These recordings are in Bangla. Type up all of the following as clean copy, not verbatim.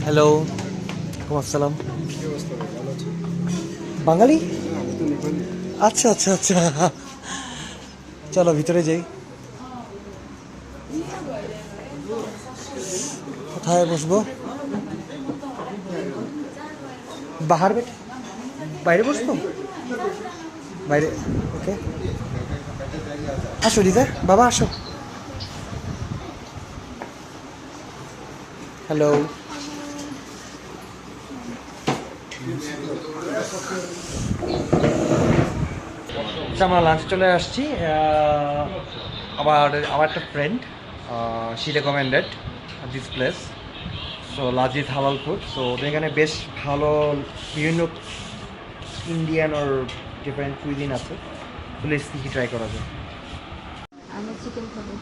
হ্যালো, আসসালাম। বাঙালি? আচ্ছা আচ্ছা আচ্ছা, চলো ভিতরে যাই। কোথায় বসবো? বাহার বেট, বাইরে বসবো? বাইরে, ওকে। আসো রিতা, বাবা আসো। হ্যালো। আমরা লাঞ্চ চলে আসছি। আমার একটা friend, she recommended this place, so Lazeez halal food. So ওদের এখানে বেশ ভালো বিভিন্ন ইন্ডিয়ান ওর ডিফারেন্ট কুইজিন আছে। প্লিজ কি ট্রাই করা যায়? আমি চিকেন খাবো।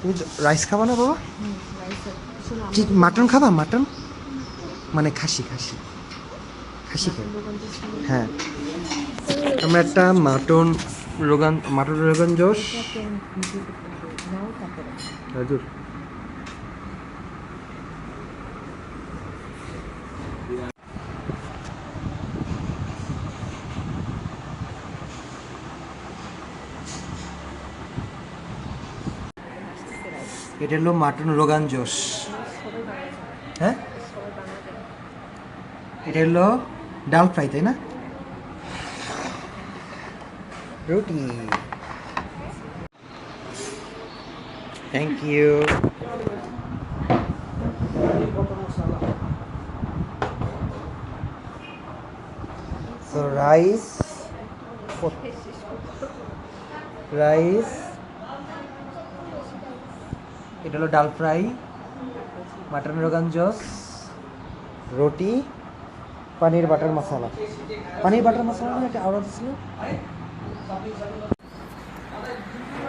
তুমি রাইস খাবা না বাবা? রাইস মাটন খাবা? মাটন মানে খাসি খাসি খাসি খাই। হ্যাঁ, আমরা একটা মাটন রোগান জোশ। হাজুর এটা হলো মাটন রোগান জোশ। হ্যাঁ, এটা হলো ডাল ফ্রাই, তাই না? রুটি। Thank you. সো রাইস, এটা হলো ডাল ফ্রাই, মাটন রোগান জোস, রুটি, পনির বাটার মশলা। পনির বাটার মশলা না এটা অর্ডার ছিল।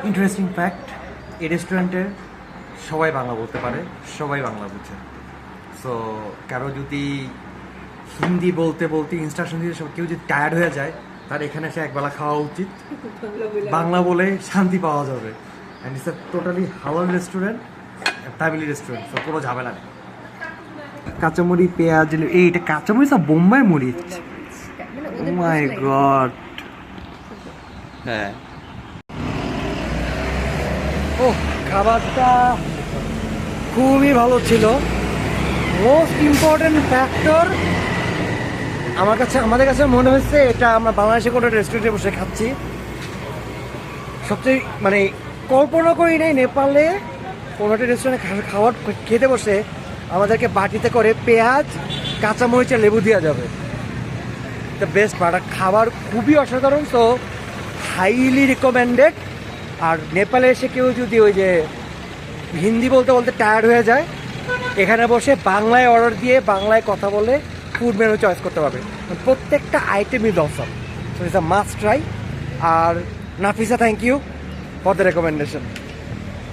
ইন্টারেস্টিং ফ্যাক্ট, এই রেস্টুরেন্টের সবাই বাংলা বলতে পারে, সবাই বাংলা বুঝে। সো কারো যদি হিন্দি বলতে বলতে ইনস্ট্রাকশন দিয়ে কেউ যদি টায়ার্ড হয়ে যায়, তার এখানে এসে একবেলা খাওয়া উচিত। বাংলা বলে শান্তি পাওয়া যাবে। অ্যান্ড ইটস এ টোটালি হালাল রেস্টুরেন্ট, ফ্যামিলি রেস্টুরেন্ট, সো কোনো ঝামেলা নেই। কাঁচামরিচ, পেঁয়াজ, এইটা কাঁচামরিচ আর বোম্বাই মরিচ। ও মাই গড। হ্যাঁ, ও খাবারটা খুবই ভালো ছিল। মোস্ট ইম্পর্টেন্ট ফ্যাক্টর আমাদের কাছে মনে হয়েছে এটা আমরা বাংলাদেশে কোনো রেস্টুরেন্টে বসে খাচ্ছি। সবচেয়ে মানে কল্পনা করি নাই নেপালে কোনো একটা রেস্টুরেন্টে খাবার খেতে বসে আমাদেরকে বাটিতে করে পেঁয়াজ, কাঁচামরিচের লেবু দেওয়া যাবে। দ্য বেস্ট পার্ট, খাবার খুবই অসাধারণ। তো হাইলি রিকমেন্ডেড। আর নেপালে এসে কেউ যদি ওই যে হিন্দি বলতে বলতে টায়ার্ড হয়ে যায়, এখানে বসে বাংলায় অর্ডার দিয়ে বাংলায় কথা বলে ফুড মেনু চয়েস করতে পারবে। প্রত্যেকটা আইটেমই দশম। So it's a must try. আর Nafisa, thank you for the recommendation.